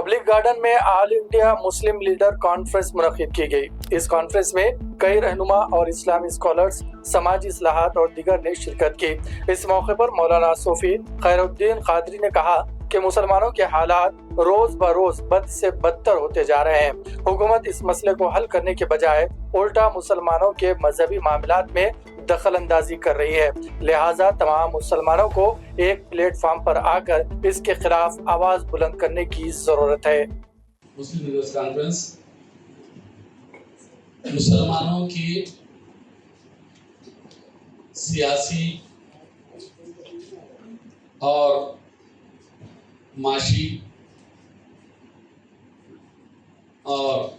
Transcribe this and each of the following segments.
Public garden में all India Muslim leader conference मुनक्किद की गई। इस कॉन्फ्रेंस में कई रहनुमा और इस्लामी स्कॉलर्स, समाजी इस्लाहात और दीगर ने शिरकत की। इस मौके पर मौलाना सूफी खैरुद्दीन कादरी ने कहा कि मुसलमानों के हालात रोज बरोज बद से बदतर होते जा रहे हैं। हुकूमत इस मसले को हल करने के बजाय उल्टा मुसलमानों के मजहबी मामलात में दखल अंदाजी कर रही है। लिहाजा तमाम मुसलमानों को एक प्लेटफॉर्म पर आकर इसके खिलाफ आवाज बुलंद करने की जरूरत है। मुस्लिम लीडर्स कॉन्फ्रेंस मुसलमानों की सियासी और माशी और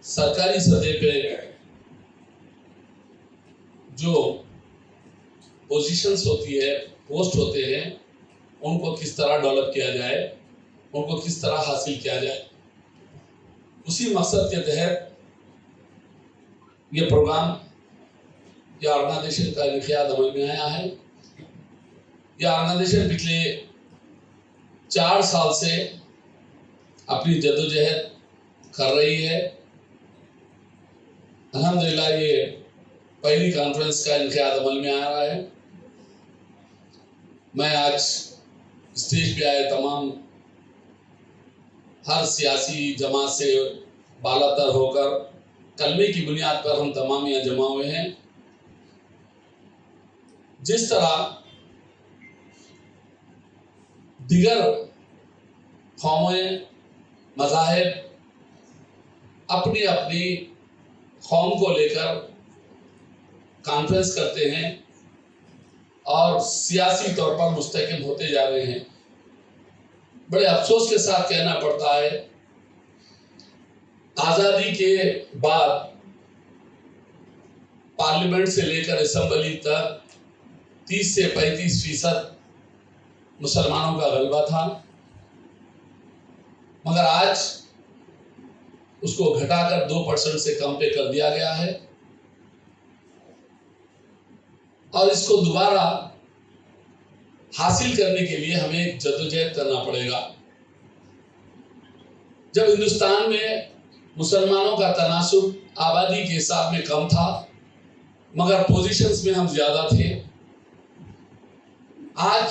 सरकारी सतह पे जो पोजीशंस होती है, पोस्ट होते हैं, उनको किस तरह डेवलप किया जाए, उनको किस तरह हासिल किया जाए, उसी मकसद के तहत ये प्रोग्राम या ऑर्गेनाइजेशन का इनक़ियाद अमल में आया है। यह ऑर्गेनाइजेशन पिछले 4 साल से अपनी जद्दोजहद कर रही है। अल्हम्दुलिल्लाह ये पहली कॉन्फ्रेंस का इनक़ियाद अमल में आ रहा है। मैं आज स्टेज पे आए तमाम हर सियासी जमात से बालातर होकर कलमे की बुनियाद पर हम तमाम यहाँ जमा हुए हैं। जिस तरह दिगर कौमें, मज़ाहिब अपनी अपनी कौम को लेकर कॉन्फ्रेंस करते हैं और सियासी तौर पर मुस्तकिल होते जा रहे हैं, बड़े अफसोस के साथ कहना पड़ता है आज़ादी के बाद पार्लियामेंट से लेकर असेंबली तक 30 से 35% मुसलमानों का गलबा था, मगर आज उसको घटाकर 2% से कम पे कर दिया गया है और इसको दोबारा हासिल करने के लिए हमें जद्दोजहद करना पड़ेगा। जब हिंदुस्तान में मुसलमानों का तनासुब आबादी के हिसाब में कम था मगर पोजीशंस में हम ज्यादा थे, आज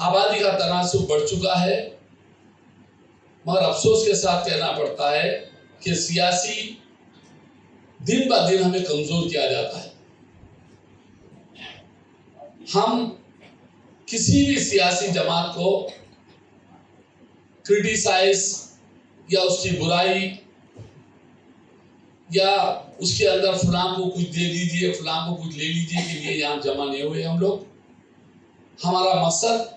आबादी का तनासुब बढ़ चुका है मगर अफसोस के साथ कहना पड़ता है कि सियासी दिन ब दिन हमें कमजोर किया जाता है। हम किसी भी सियासी जमात को क्रिटिसाइज या उसकी बुराई या उसके अंदर फलां को कुछ दे दीजिए, फलां को कुछ ले लीजिए के लिए यहाँ जमा नहीं हुए हम लोग। हमारा मकसद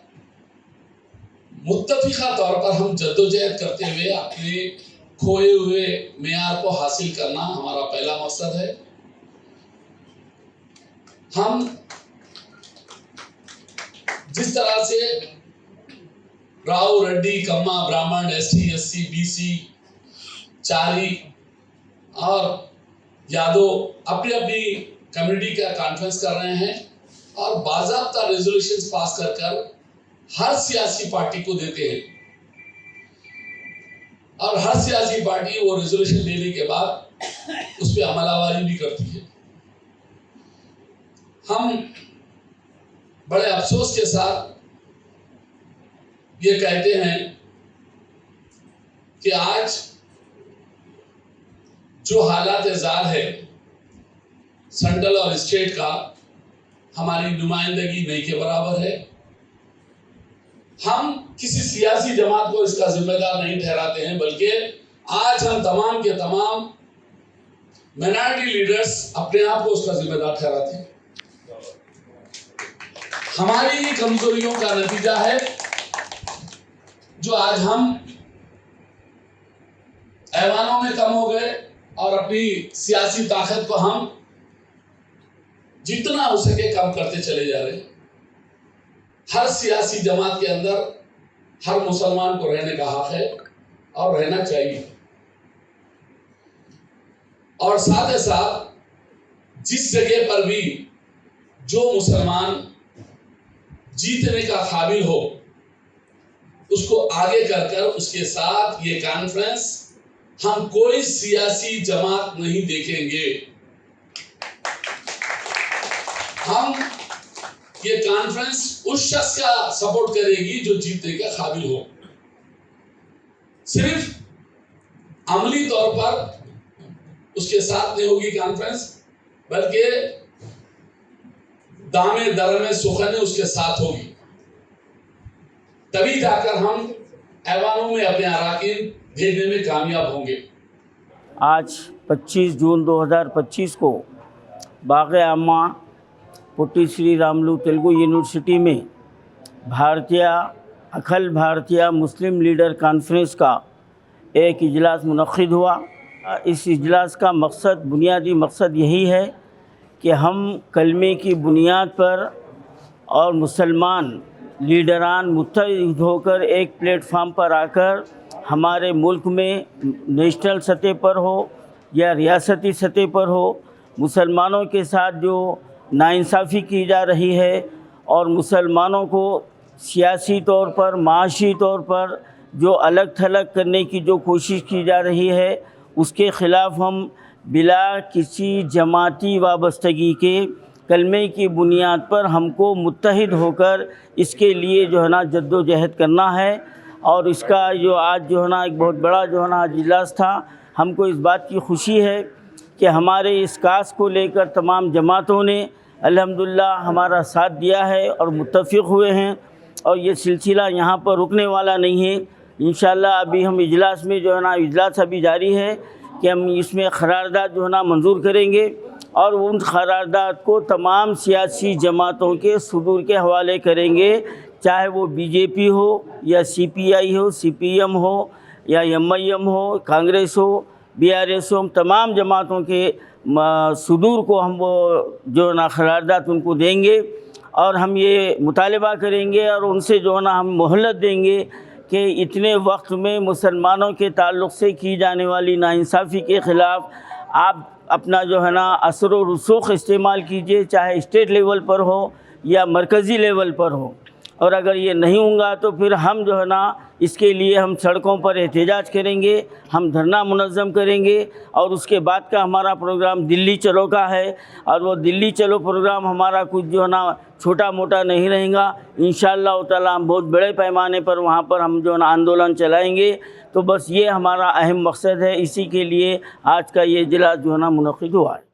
मुत्तफिका तौर पर हम जद्दोजहद करते हुए अपने खोए हुए मेयार को हासिल करना हमारा पहला मकसद है। हम जिस तरह से राव, रेड्डी, कम्मा, ब्राह्मण, एसटी, एससी, बीसी, चारी और यादव अपनी अपनी कम्युनिटी का कॉन्फ्रेंस कर रहे हैं और बाज़ाब्ता रेजोल्यूशंस पास कर हर सियासी पार्टी को देते हैं और हर सियासी पार्टी वो रेजोल्यूशन लेने के बाद उस पर अमलावरी भी करती है। हम बड़े अफसोस के साथ ये कहते हैं कि आज जो हालात ज़ार है सेंट्रल और स्टेट का, हमारी नुमाइंदगी नहीं के बराबर है। हम किसी सियासी जमात को इसका जिम्मेदार नहीं ठहराते हैं, बल्कि आज हम तमाम के तमाम माइनॉरिटी लीडर्स अपने आप को उसका जिम्मेदार ठहराते हैं। हमारी ही कमजोरियों का नतीजा है जो आज हम ऐवानों में कम हो गए और अपनी सियासी ताकत को हम जितना हो सके कम करते चले जा रहे हैं। हर सियासी जमात के अंदर हर मुसलमान को रहने का हक है और रहना चाहिए, और साथ ही साथ जिस जगह पर भी जो मुसलमान जीतने का काबिल हो اس کو آگے کر اس کے ساتھ یہ کانفرنس ہم کوئی سیاسی جماعت نہیں دیکھیں گے. ہم یہ کانفرنس اس شخص کا سپورٹ کرے گی جو جیتنے کے قابل ہو. صرف عملی طور پر اس کے ساتھ نہیں ہوگی کانفرنس، بلکہ دامے درمے سخنے اس کے ساتھ ہوگی. تبھی جا کر ہم ایوانوں میں اپنے اراکین بھیجنے میں کامیاب ہوں گے. آج 25 جون 2025 کو باغ عامہ پوٹی سری راملو تیلگو یونیورسٹی میں اکھل بھارتیہ مسلم لیڈر کانفرنس کا ایک اجلاس منعقد ہوا. اس اجلاس کا بنیادی مقصد یہی ہے کہ ہم کلمے کی بنیاد پر اور مسلمان لیڈران متحد ہو کر ایک پلیٹ فارم پر آ کر ہمارے ملک میں نیشنل سطح پر ہو یا ریاستی سطح پر ہو مسلمانوں کے ساتھ جو ناانصافی کی جا رہی ہے اور مسلمانوں کو سیاسی طور پر معاشی طور پر جو الگ تھلگ کرنے کی جو کوشش کی جا رہی ہے اس کے خلاف ہم بلا کسی جماعتی وابستگی کے کلمے کی بنیاد پر ہم کو متحد ہو کر اس کے لیے جد و جہد کرنا ہے. اور اس کا آج ایک بہت بڑا اجلاس تھا. ہم کو اس بات کی خوشی ہے کہ ہمارے اس کاز کو لے کر تمام جماعتوں نے الحمدللہ ہمارا ساتھ دیا ہے اور متفق ہوئے ہیں، اور یہ سلسلہ یہاں پر رکنے والا نہیں ہے. انشاءاللہ ابھی ہم اجلاس میں اجلاس ابھی جاری ہے کہ ہم اس میں قرارداد منظور کریں گے اور ان قرارداد کو تمام سیاسی جماعتوں کے صدور کے حوالے کریں گے، چاہے وہ بی جے پی ہو یا سی پی آئی ہو، سی پی ایم ہو یا ایم آئی ایم ہو، کانگریس ہو، بی آر ایس ہو. تمام جماعتوں کے صدور کو ہم قرارداد ان کو دیں گے اور ہم یہ مطالبہ کریں گے اور ان سے ہم مہلت دیں گے کہ اتنے وقت میں مسلمانوں کے تعلق سے کی جانے والی ناانصافی کے خلاف آپ اپنا اثر و رسوخ استعمال کیجئے، چاہے اسٹیٹ لیول پر ہو یا مرکزی لیول پر ہو. اور اگر یہ نہیں ہوگا تو پھر ہم اس کے لیے ہم سڑکوں پر احتجاج کریں گے، ہم دھرنا منظم کریں گے. اور اس کے بعد کا ہمارا پروگرام دلی چلو کا ہے، اور وہ دلی چلو پروگرام ہمارا کچھ چھوٹا موٹا نہیں رہے گا. انشاءاللہ تعالی ہم بہت بڑے پیمانے پر وہاں پر ہم آندولن چلائیں گے. تو بس یہ ہمارا اہم مقصد ہے، اسی کے لیے آج کا یہ اجلاس منعقد ہوا ہے.